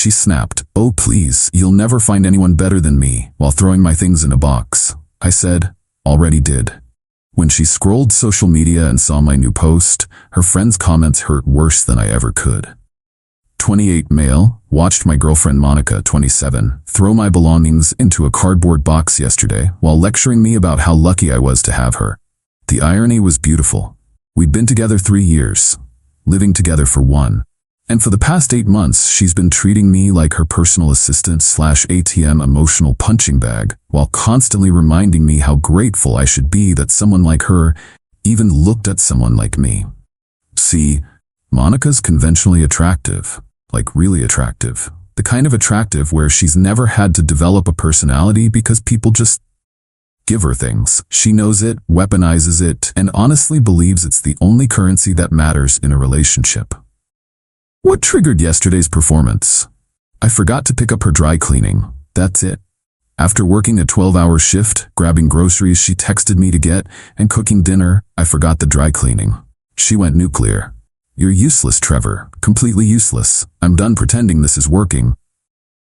She snapped, "Oh please, you'll never find anyone better than me," while throwing my things in a box. I said, "Already did." When she scrolled social media and saw my new post, her friends' comments hurt worse than I ever could. 28 male, watched my girlfriend Monica, 27, throw my belongings into a cardboard box yesterday while lecturing me about how lucky I was to have her. The irony was beautiful. We'd been together 3 years, living together for 1. And for the past 8 months, she's been treating me like her personal assistant/ATM emotional punching bag, while constantly reminding me how grateful I should be that someone like her even looked at someone like me. See, Monica's conventionally attractive, like really attractive. The kind of attractive where she's never had to develop a personality because people just give her things. She knows it, weaponizes it, and honestly believes it's the only currency that matters in a relationship. What triggered yesterday's performance? I forgot to pick up her dry cleaning. That's it. After working a 12-hour shift, grabbing groceries she texted me to get, and cooking dinner, I forgot the dry cleaning. She went nuclear. "You're useless, Trevor. Completely useless. I'm done pretending this is working."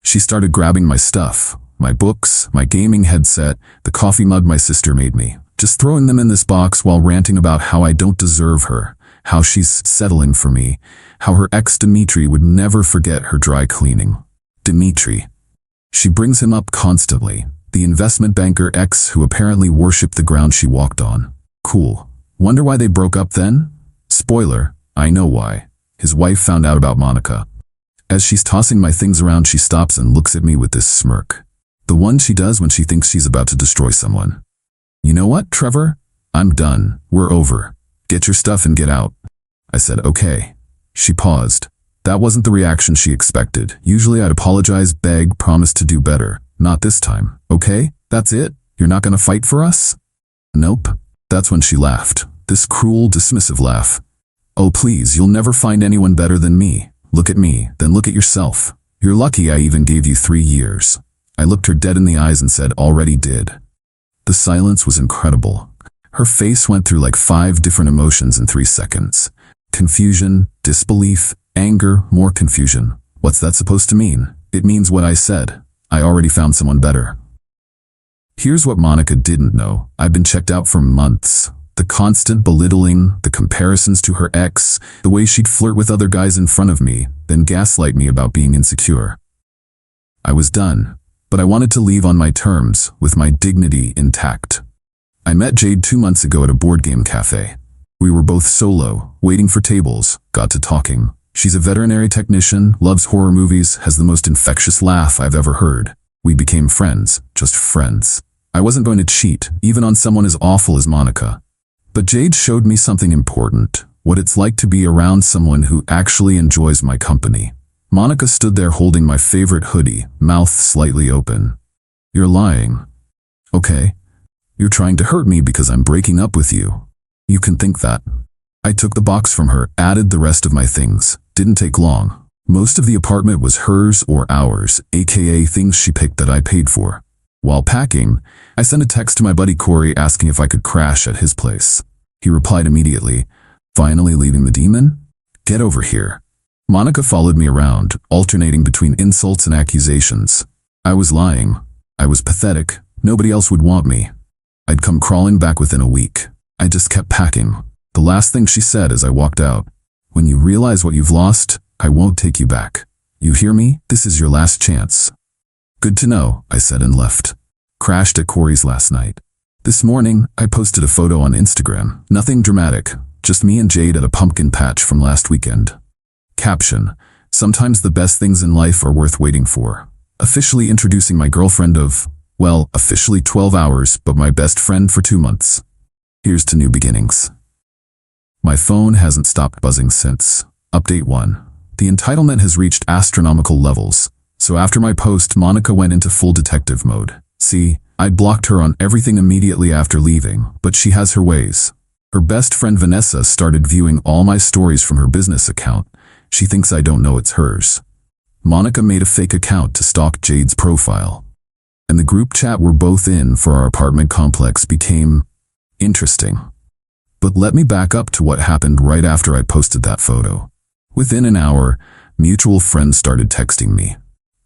She started grabbing my stuff, my books, my gaming headset, the coffee mug my sister made me, just throwing them in this box while ranting about how I don't deserve her, how she's settling for me, how her ex Dimitri would never forget her dry cleaning. Dimitri. She brings him up constantly, the investment banker ex who apparently worshipped the ground she walked on. Cool. Wonder why they broke up then? Spoiler, I know why. His wife found out about Monica. As she's tossing my things around, she stops and looks at me with this smirk. The one she does when she thinks she's about to destroy someone. "You know what, Trevor? I'm done. We're over. Get your stuff and get out." I said, "Okay." She paused. That wasn't the reaction she expected. Usually I'd apologize, beg, promise to do better. Not this time. "Okay, that's it? You're not gonna fight for us?" "Nope." That's when she laughed. This cruel, dismissive laugh. "Oh please, you'll never find anyone better than me. Look at me, then look at yourself. You're lucky I even gave you 3 years. I looked her dead in the eyes and said, "Already did." The silence was incredible. Her face went through like 5 different emotions in 3 seconds. Confusion, disbelief, anger, more confusion. What's that supposed to mean? It means what I said. I already found someone better. Here's what Monica didn't know. I've been checked out for months. The constant belittling, the comparisons to her ex, the way she'd flirt with other guys in front of me, then gaslight me about being insecure. I was done, but I wanted to leave on my terms, with my dignity intact. I met Jade 2 months ago at a board game cafe. We were both solo, waiting for tables, got to talking. She's a veterinary technician, loves horror movies, has the most infectious laugh I've ever heard. We became friends, just friends. I wasn't going to cheat, even on someone as awful as Monica. But Jade showed me something important, what it's like to be around someone who actually enjoys my company. Monica stood there holding my favorite hoodie, mouth slightly open. "You're lying." "Okay. You're trying to hurt me because I'm breaking up with you. You can think that." I took the box from her, added the rest of my things. Didn't take long. Most of the apartment was hers or ours, aka things she picked that I paid for. While packing, I sent a text to my buddy Corey asking if I could crash at his place. He replied immediately, "Finally leaving the demon? Get over here." Monica followed me around, alternating between insults and accusations. I was lying. I was pathetic. Nobody else would want me. I'd come crawling back within a week. I just kept packing. The last thing she said as I walked out, "When you realize what you've lost, I won't take you back. You hear me? This is your last chance." "Good to know," I said and left. Crashed at Corey's last night. This morning, I posted a photo on Instagram. Nothing dramatic, just me and Jade at a pumpkin patch from last weekend. Caption: "Sometimes the best things in life are worth waiting for." Officially introducing my girlfriend of, well, officially 12 hours, but my best friend for 2 months. Here's to new beginnings. My phone hasn't stopped buzzing since. Update 1. The entitlement has reached astronomical levels. So after my post, Monica went into full detective mode. See, I'd blocked her on everything immediately after leaving, but she has her ways. Her best friend Vanessa started viewing all my stories from her business account. She thinks I don't know it's hers. Monica made a fake account to stalk Jade's profile. And the group chat we're both in for our apartment complex became interesting. But let me back up to what happened right after I posted that photo. Within an hour, mutual friends started texting me.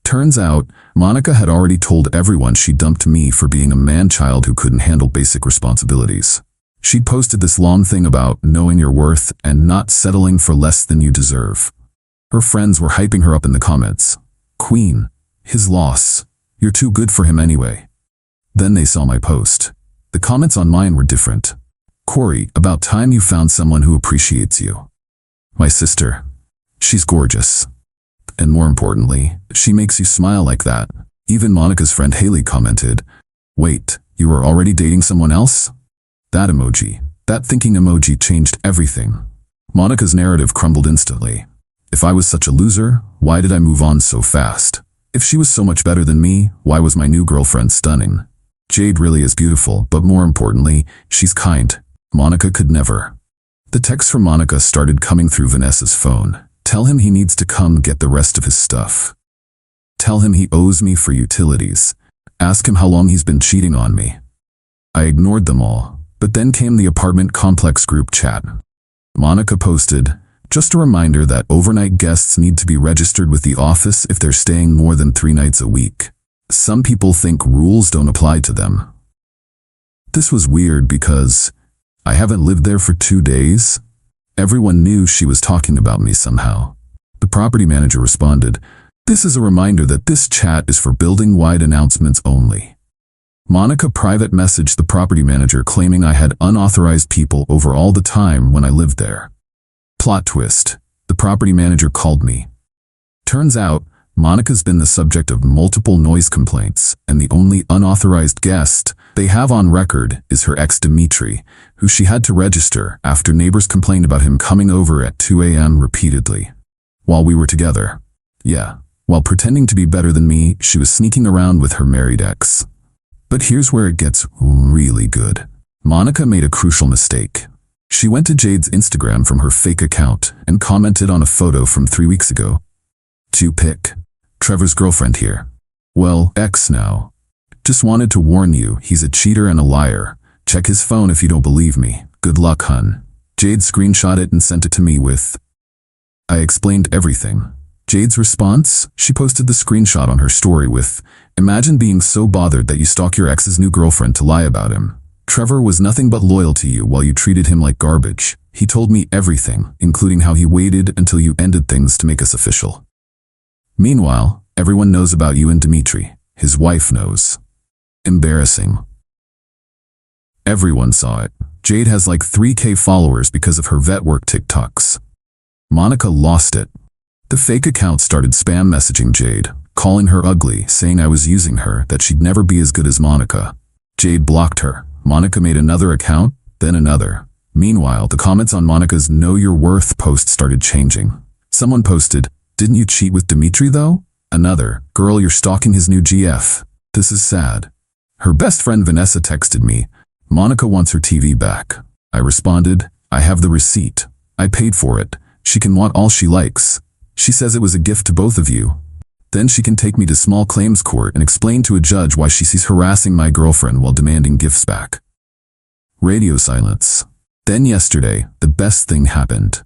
Turns out, Monica had already told everyone she dumped me for being a man-child who couldn't handle basic responsibilities. She'd posted this long thing about knowing your worth and not settling for less than you deserve. Her friends were hyping her up in the comments. Queen, his loss. You're too good for him anyway. Then they saw my post. The comments on mine were different. Corey, about time you found someone who appreciates you. My sister. She's gorgeous. And more importantly, she makes you smile like that. Even Monica's friend Haley commented, wait, you were already dating someone else? That emoji, that thinking emoji changed everything. Monica's narrative crumbled instantly. If I was such a loser, why did I move on so fast? If she was so much better than me, why was my new girlfriend stunning? Jade really is beautiful, but more importantly, she's kind. Monica could never. The texts from Monica started coming through Vanessa's phone. Tell him he needs to come get the rest of his stuff. Tell him he owes me for utilities. Ask him how long he's been cheating on me. I ignored them all, but then came the apartment complex group chat. Monica posted, just a reminder that overnight guests need to be registered with the office if they're staying more than 3 nights a week. Some people think rules don't apply to them. This was weird because I haven't lived there for 2 days. Everyone knew she was talking about me somehow. The property manager responded, this is a reminder that this chat is for building-wide announcements only. Monica private messaged the property manager claiming I had unauthorized people over all the time when I lived there. Plot twist, the property manager called me. Turns out, Monica's been the subject of multiple noise complaints, and the only unauthorized guest they have on record is her ex Dimitri, who she had to register after neighbors complained about him coming over at 2 a.m. repeatedly. While we were together. Yeah, while pretending to be better than me, she was sneaking around with her married ex. But here's where it gets really good. Monica made a crucial mistake. She went to Jade's Instagram from her fake account and commented on a photo from 3 weeks ago. To pick. Trevor's girlfriend here. Well, ex now. Just wanted to warn you, he's a cheater and a liar. Check his phone if you don't believe me. Good luck, hun. Jade screenshot it and sent it to me with. I explained everything. Jade's response? She posted the screenshot on her story with, imagine being so bothered that you stalk your ex's new girlfriend to lie about him. Trevor was nothing but loyal to you while you treated him like garbage. He told me everything, including how he waited until you ended things to make us official. Meanwhile, everyone knows about you and Dimitri. His wife knows. Embarrassing. Everyone saw it. Jade has like 3K followers because of her vet work TikToks. Monica lost it. The fake account started spam messaging Jade, calling her ugly, saying I was using her, that she'd never be as good as Monica. Jade blocked her. Monica made another account, then another. Meanwhile, the comments on Monica's Know Your Worth post started changing. Someone posted, didn't you cheat with Dimitri though? Another, girl, you're stalking his new GF. This is sad. Her best friend Vanessa texted me, Monica wants her TV back. I responded, I have the receipt. I paid for it. She can want all she likes. She says it was a gift to both of you. Then she can take me to small claims court and explain to a judge why she sees harassing my girlfriend while demanding gifts back. Radio silence. Then yesterday, the best thing happened.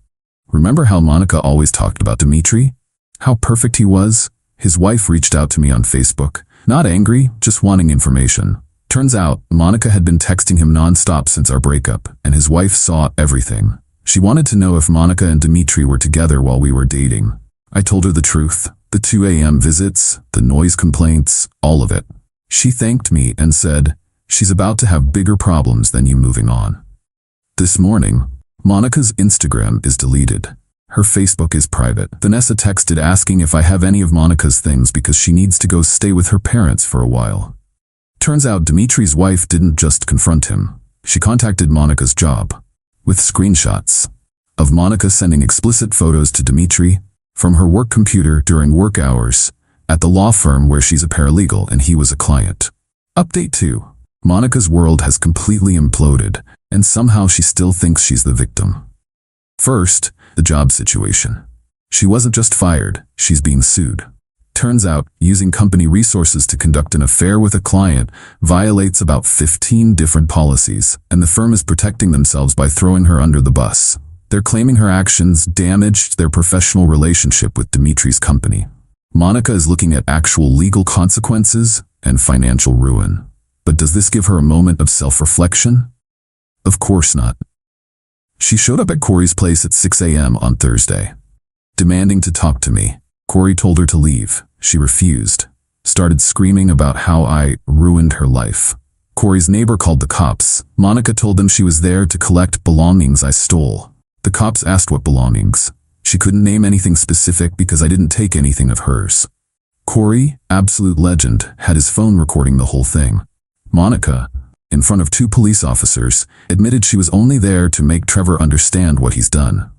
Remember how Monica always talked about Dimitri? How perfect he was? His wife reached out to me on Facebook. Not angry, just wanting information. Turns out, Monica had been texting him nonstop since our breakup, and his wife saw everything. She wanted to know if Monica and Dimitri were together while we were dating. I told her the truth. The 2 a.m. visits, the noise complaints, all of it. She thanked me and said, she's about to have bigger problems than you moving on. This morning, Monica's Instagram is deleted. Her Facebook is private. Vanessa texted asking if I have any of Monica's things because she needs to go stay with her parents for a while. Turns out Dimitri's wife didn't just confront him. She contacted Monica's job, with screenshots of Monica sending explicit photos to Dimitri from her work computer during work hours at the law firm where she's a paralegal and he was a client. Update 2. Monica's world has completely imploded, and somehow she still thinks she's the victim. First, the job situation. She wasn't just fired, she's being sued. Turns out, using company resources to conduct an affair with a client violates about 15 different policies, and the firm is protecting themselves by throwing her under the bus. They're claiming her actions damaged their professional relationship with Dimitri's company. Monica is looking at actual legal consequences and financial ruin. But does this give her a moment of self-reflection? Of course not. She showed up at Corey's place at 6 a.m. on Thursday, demanding to talk to me. Corey told her to leave. She refused, started screaming about how I ruined her life. Corey's neighbor called the cops. Monica told them she was there to collect belongings I stole. The cops asked what belongings. She couldn't name anything specific because I didn't take anything of hers. Corey, absolute legend, had his phone recording the whole thing. Monica, in front of 2 police officers, admitted she was only there to make Trevor understand what he's done.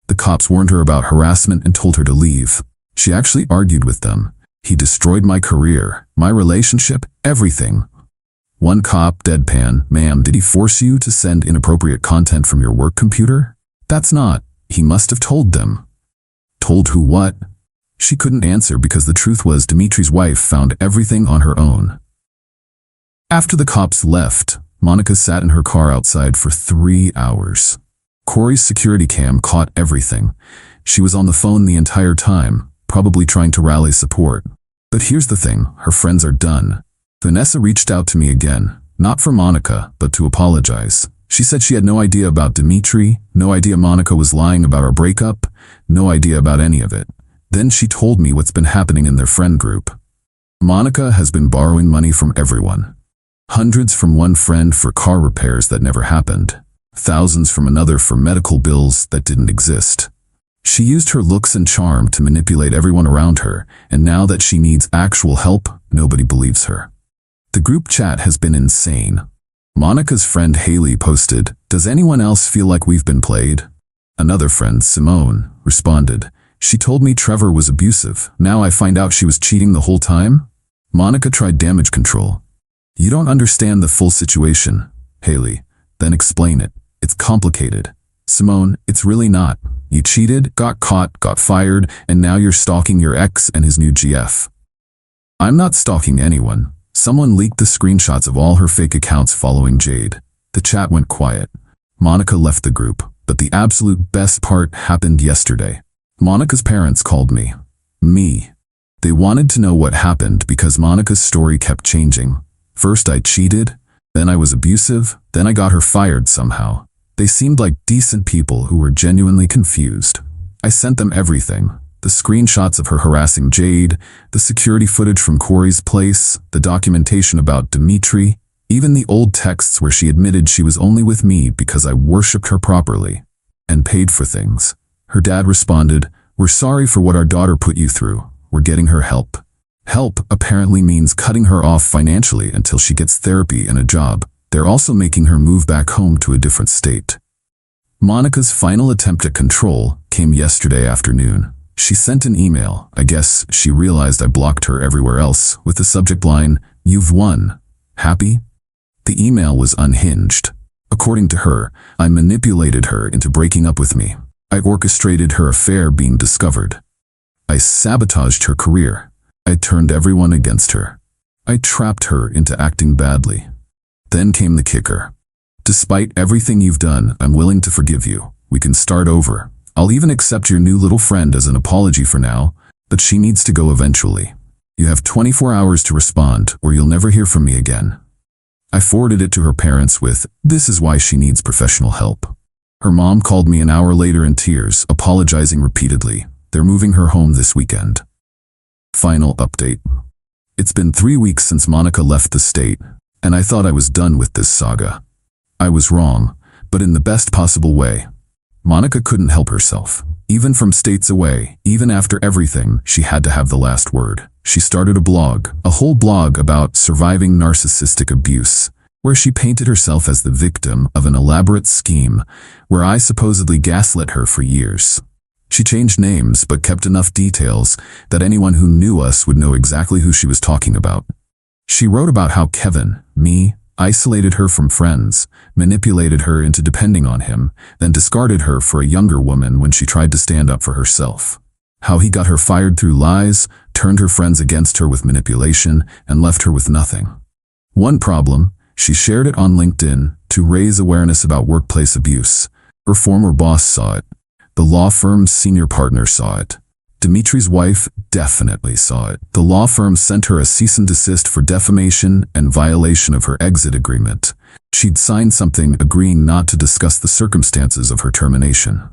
The cops warned her about harassment and told her to leave. She actually argued with them. He destroyed my career, my relationship, everything. One cop, deadpan, "Ma'am, did he force you to send inappropriate content from your work computer?" "That's not. He must have told them." Told who what? She couldn't answer because the truth was Dimitri's wife found everything on her own. After the cops left, Monica sat in her car outside for 3 hours. Corey's security cam caught everything. She was on the phone the entire time, probably trying to rally support. But here's the thing, her friends are done. Vanessa reached out to me again, not for Monica, but to apologize. She said she had no idea about Dimitri, no idea Monica was lying about our breakup, no idea about any of it. Then she told me what's been happening in their friend group. Monica has been borrowing money from everyone. Hundreds from one friend for car repairs that never happened. Thousands from another for medical bills that didn't exist. She used her looks and charm to manipulate everyone around her, and now that she needs actual help, nobody believes her. The group chat has been insane. Monica's friend Haley posted, "Does anyone else feel like we've been played?" Another friend, Simone, responded, "She told me Trevor was abusive. Now I find out she was cheating the whole time?" Monica tried damage control. "You don't understand the full situation, Haley. Then explain it. It's complicated." Simone, "It's really not. You cheated, got caught, got fired, and now you're stalking your ex and his new GF." "I'm not stalking anyone. Someone leaked the screenshots of all her fake accounts following Jade." The chat went quiet. Monica left the group, but the absolute best part happened yesterday. Monica's parents called me. They wanted to know what happened because Monica's story kept changing. First I cheated, then I was abusive, then I got her fired somehow. They seemed like decent people who were genuinely confused. I sent them everything. The screenshots of her harassing Jade, the security footage from Corey's place, the documentation about Dimitri, even the old texts where she admitted she was only with me because I worshipped her properly and paid for things. Her dad responded, "We're sorry for what our daughter put you through. We're getting her help." Help apparently means cutting her off financially until she gets therapy and a job. They're also making her move back home to a different state. Monica's final attempt at control came yesterday afternoon. She sent an email. I guess she realized I blocked her everywhere else, with the subject line, "You've won. Happy?" The email was unhinged. According to her, I manipulated her into breaking up with me. I orchestrated her affair being discovered. I sabotaged her career. I turned everyone against her. I trapped her into acting badly. Then came the kicker. "Despite everything you've done, I'm willing to forgive you. We can start over. I'll even accept your new little friend as an apology for now, but she needs to go eventually. You have 24 hours to respond or you'll never hear from me again." I forwarded it to her parents with, "This is why she needs professional help." Her mom called me an hour later in tears, apologizing repeatedly. They're moving her home this weekend. Final update. It's been 3 weeks since Monica left the state, and I thought I was done with this saga. I was wrong, but in the best possible way. Monica couldn't help herself. Even from states away, even after everything, she had to have the last word. She started a whole blog about surviving narcissistic abuse, where she painted herself as the victim of an elaborate scheme where I supposedly gaslit her for years. She changed names but kept enough details that anyone who knew us would know exactly who she was talking about. She wrote about how Kevin, me, isolated her from friends, manipulated her into depending on him, then discarded her for a younger woman when she tried to stand up for herself. How he got her fired through lies, turned her friends against her with manipulation, and left her with nothing. One problem, she shared it on LinkedIn to raise awareness about workplace abuse. Her former boss saw it. The law firm's senior partner saw it. Dimitri's wife definitely saw it. The law firm sent her a cease and desist for defamation and violation of her exit agreement. She'd signed something agreeing not to discuss the circumstances of her termination.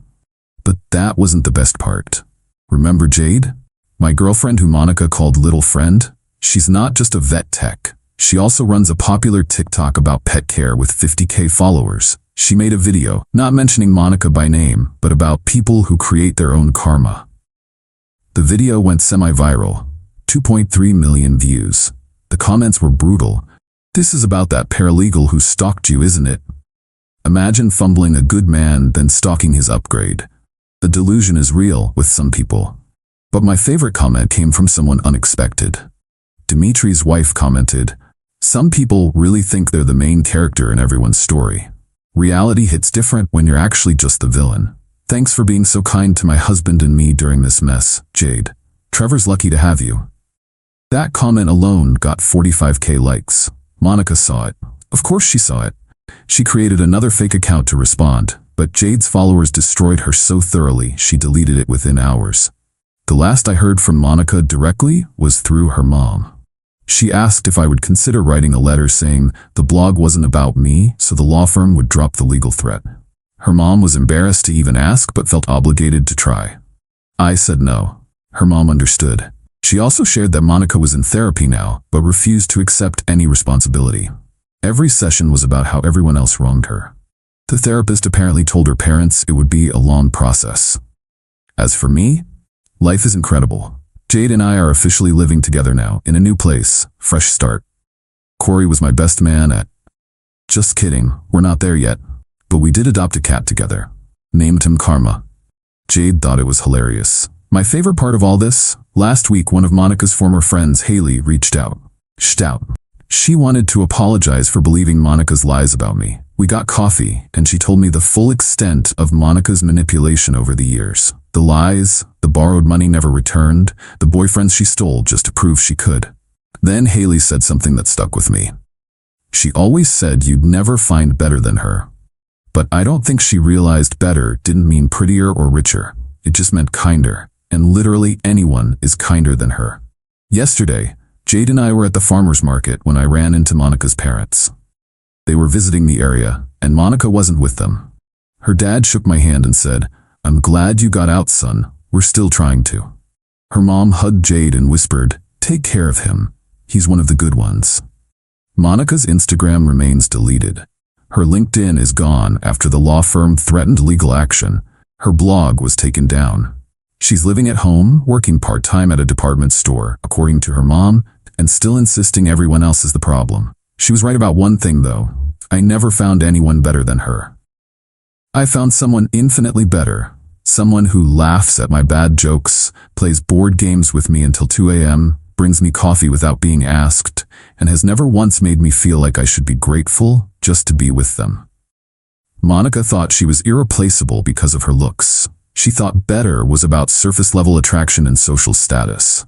But that wasn't the best part. Remember Jade? My girlfriend who Monica called little friend? She's not just a vet tech. She also runs a popular TikTok about pet care with 50K followers. She made a video, not mentioning Monica by name, but about people who create their own karma. The video went semi-viral, 2.3 million views. The comments were brutal. This is about that paralegal who stalked you, isn't it? Imagine fumbling a good man, then stalking his upgrade. The delusion is real with some people. But my favorite comment came from someone unexpected. Dimitri's wife commented, "Some people really think they're the main character in everyone's story. Reality hits different when you're actually just the villain. Thanks for being so kind to my husband and me during this mess, Jade. Trevor's lucky to have you." That comment alone got 45K likes. Monica saw it. Of course she saw it. She created another fake account to respond, but Jade's followers destroyed her so thoroughly she deleted it within hours. The last I heard from Monica directly was through her mom. She asked if I would consider writing a letter saying the blog wasn't about me, so the law firm would drop the legal threat. Her mom was embarrassed to even ask but felt obligated to try. I said no. Her mom understood. She also shared that Monica was in therapy now, but refused to accept any responsibility. Every session was about how everyone else wronged her. The therapist apparently told her parents it would be a long process. As for me, life is incredible. Jade and I are officially living together now, in a new place, fresh start. Corey was my best man at... Just kidding, we're not there yet. But we did adopt a cat together. Named him Karma. Jade thought it was hilarious. My favorite part of all this, last week one of Monica's former friends, Haley, reached out. She wanted to apologize for believing Monica's lies about me. We got coffee, and she told me the full extent of Monica's manipulation over the years. The lies, the borrowed money never returned, the boyfriends she stole just to prove she could. Then Haley said something that stuck with me. She always said you'd never find better than her. But I don't think she realized better didn't mean prettier or richer. It just meant kinder, and literally anyone is kinder than her. Yesterday, Jade and I were at the farmer's market when I ran into Monica's parents. They were visiting the area, and Monica wasn't with them. Her dad shook my hand and said, "I'm glad you got out, son. We're still trying to." Her mom hugged Jade and whispered, "Take care of him. He's one of the good ones." Monica's Instagram remains deleted. Her LinkedIn is gone after the law firm threatened legal action. Her blog was taken down. She's living at home, working part-time at a department store, according to her mom, and still insisting everyone else is the problem. She was right about one thing, though. I never found anyone better than her. I found someone infinitely better. Someone who laughs at my bad jokes, plays board games with me until 2 a.m., brings me coffee without being asked, and has never once made me feel like I should be grateful just to be with them. Monica thought she was irreplaceable because of her looks. She thought better was about surface-level attraction and social status.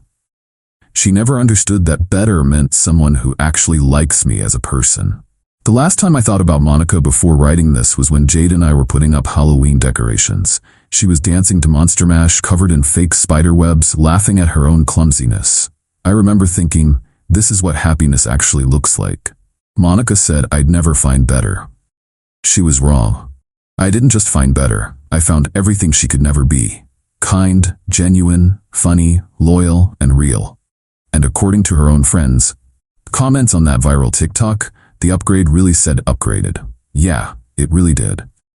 She never understood that better meant someone who actually likes me as a person. The last time I thought about Monica before writing this was when Jade and I were putting up Halloween decorations. She was dancing to Monster Mash covered in fake spider webs, laughing at her own clumsiness. I remember thinking, this is what happiness actually looks like. Monica said I'd never find better. She was wrong. I didn't just find better. I found everything she could never be. Kind, genuine, funny, loyal, and real. And according to her own friends, comments on that viral TikTok, the upgrade really said upgraded. Yeah, it really did.